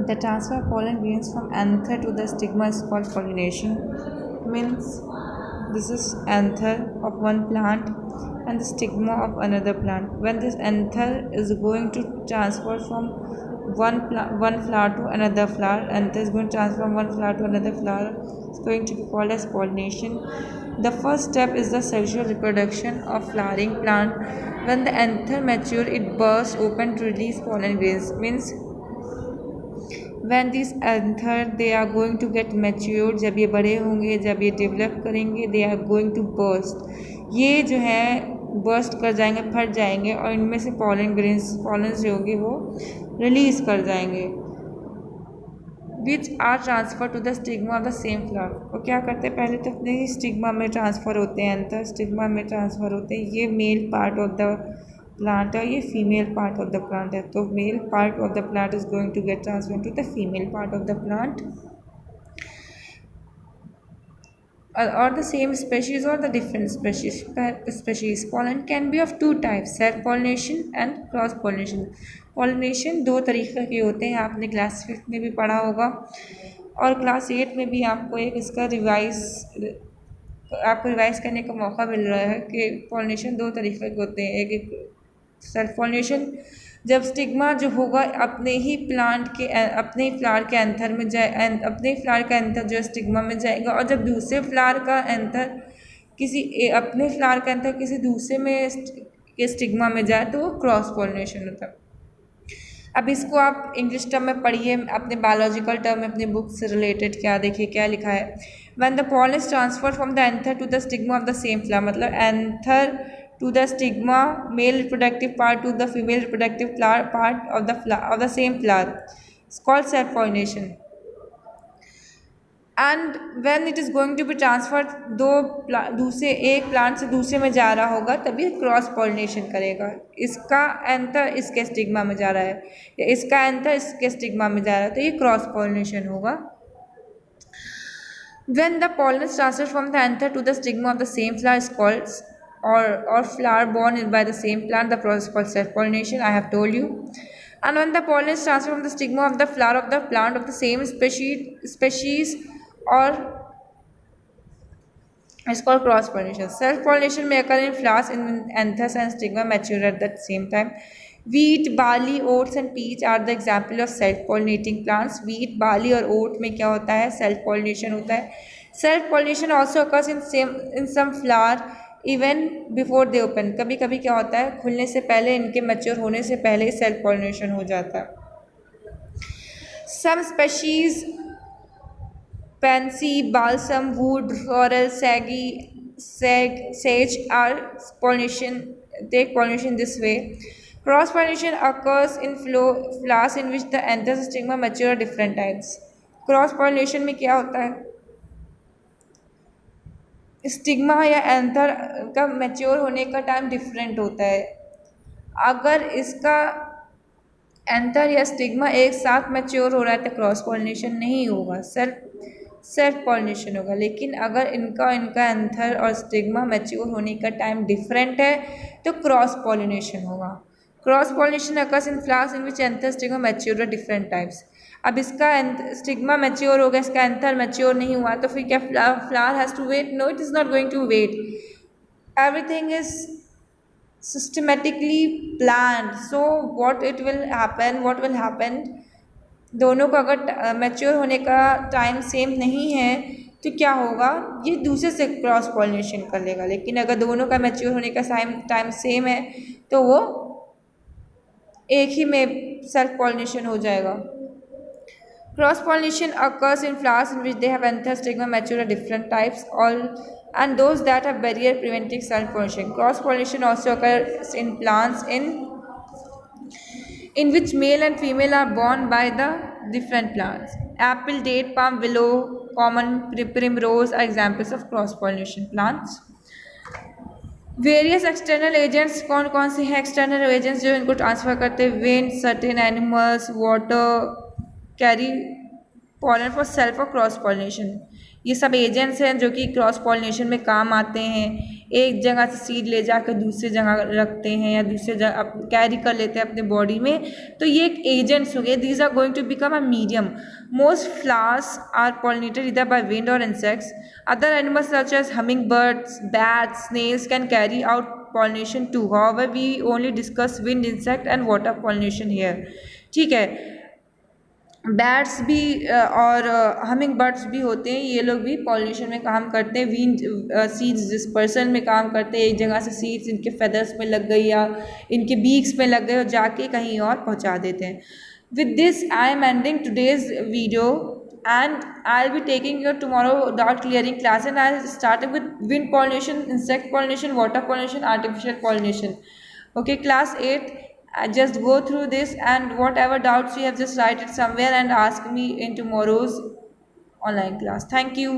The transfer of pollen grains from anther to the stigma is called pollination. Means this is anther of one plant and the stigma of another plant. When this anther is going to transfer from one flower to another flower, anther is going to transfer from one flower to another flower, it's going to be called as pollination. The first step is the sexual reproduction of flowering plant. When the anther mature, it bursts open to release pollen grains. Means when these anther they are going to get matured, जब ये बड़े होंगे, जब ये develop करेंगे, they are going to burst. ये जो है burst कर जाएंगे, फट जाएंगे और इनमें से pollen जो होंगे वो रिलीज कर जाएंगे, which are transferred to the stigma of the same flower. वो क्या करते हैं, पहले तो अपने ही स्टिग्मा में ट्रांसफ़र होते हैं, anther स्टिग्मा में ट्रांसफ़र होते हैं. ये male part of the plant है, ये female part of the plant है. तो male part of the plant is going to get transferred to the female part of the plant, or the same species or the different species. Pollen can be of two types, self pollination and cross pollination. Pollination दो तरीके के होते हैं, आपने class 5 में भी पढ़ा होगा और क्लास 8 में भी आपको एक इसका आपको रिवाइज करने का मौका मिल रहा है कि पॉलिनेशन दो तरीके के होते हैं. एक सेल्फ पॉलिनेशन, जब स्टिग्मा जो होगा अपने ही फ्लावर के एंथर में जाए, अपने ही फ्लावर का एंथर जो स्टिग्मा में जाएगा, और जब दूसरे फ्लावर का एंथर अपने फ्लावर का एंथर किसी दूसरे में के स्टिग्मा में जाए तो वो क्रॉस पॉलिनेशन होता है. अब इसको आप इंग्लिश टर्म में पढ़िए, अपने बायोलॉजिकल टर्म में अपने बुक से रिलेटेड क्या देखिए क्या लिखा है. When the pollen is transferred from the anther to the stigma of the same flower, मतलब anther to the stigma, male reproductive part to the female reproductive part of the same flower. It's called self pollination. And when it is going to be transferred, दूसरे एक plant से दूसरे में जा रहा होगा तभी क्रॉस पॉलिनेशन करेगा. इसका एंथर इसके स्टिग्मा में जा रहा है, इसका एंथर इसके स्टिग्मा में जा रहा है, तो ये क्रॉस पॉलिनेशन होगा. When the pollen is transferred from the anther to the stigma of the same flower is called, or flower born by the same plant, the process is called self-pollination. I have told you. And when the pollen is transferred from the stigma of the flower of the plant of the same species, or it's called cross-pollination. Self-pollination may occur in flowers in anthers and stigma mature at the same time. Wheat, barley, oats and peach are the example of self-pollinating plants. Wheat, barley और oat में क्या होता है, self-pollination होता है. Self-pollination also occurs in some flower even before they open. कभी कभी क्या होता है, खुलने से पहले, इनके मैच्योर होने से पहले self-pollination हो जाता है. Some species, pansy, balsam, wood, laurel, sage are take pollination this way. Cross pollination occurs in flowers in which the anthers and stigma mature at different times. Cross pollination में क्या होता है, स्टिग्मा या anther का mature होने का time different होता है. अगर इसका एंथर या स्टिग्मा एक साथ मैच्योर हो रहा है तो क्रॉस पॉलिनेशन नहीं होगा, सेल्फ पॉलिनेशन होगा. लेकिन अगर इनका एंथर और स्टिग्मा मैच्योर होने का टाइम डिफरेंट है तो क्रॉस पॉलिनेशन होगा. Cross pollination occurs in flowers in which anther stigma mature at different types. अब इसका स्टिग्मा मैच्योर हो गया, इसका एंथर मैच्योर नहीं हुआ, तो फिर क्या flower has to wait? No, it is not going to wait. Everything is systematically planned. So what will happen, दोनों का अगर मैच्योर होने का टाइम सेम नहीं है तो क्या होगा, ये दूसरे से क्रॉस पॉलिनेशन कर लेगा. लेकिन अगर दोनों का मैच्योर होने का टाइम सेम है तो वो एक ही में सेल्फ पॉलिनेशन हो जाएगा. Cross pollination occurs in flowers in which they have anther stigma mature at different types, and those that have barrier preventing self pollination. Cross pollination also occurs in plants in which male and female are born by the different plants. Apple, date, palm, willow, common primrose are examples of cross pollination plants. Various external agents कौन कौन से हैं, external agents जो इनको transfer करते हैं, wind, certain animals, water carry pollen for self और cross pollination. ये सब एजेंट्स हैं जो कि क्रॉस पॉलिनेशन में काम आते हैं. एक जगह से सीड ले जाकर दूसरी जगह रखते हैं या दूसरे जगह कैरी कर लेते हैं अपने बॉडी में, तो ये एक एजेंट्स हो गए. These are going to become a medium. Most flowers are pollinated either by wind or insects. Other animals such as hummingbirds, bats, snails can carry out pollination too. However, we only discuss wind, insect and water pollination here. ठीक है. Bats भी और humming birds भी होते हैं, ये लोग भी पॉलिनेशन में काम करते हैं. विंड सीड्स डिस्पर्सन में काम करते हैं. एक जगह से सीड्स इनके फेदर्स में लग गई या इनके बीक्स में लग गए और जाके कहीं और पहुंचा देते हैं. With this I am ending today's video and I'll be taking your tomorrow dot clearing class, and I'll start with wind pollination, insect pollination, water pollination, artificial pollination. Okay, class 8. Just go through this, and whatever doubts you have, just write it somewhere and ask me in tomorrow's online class. Thank you.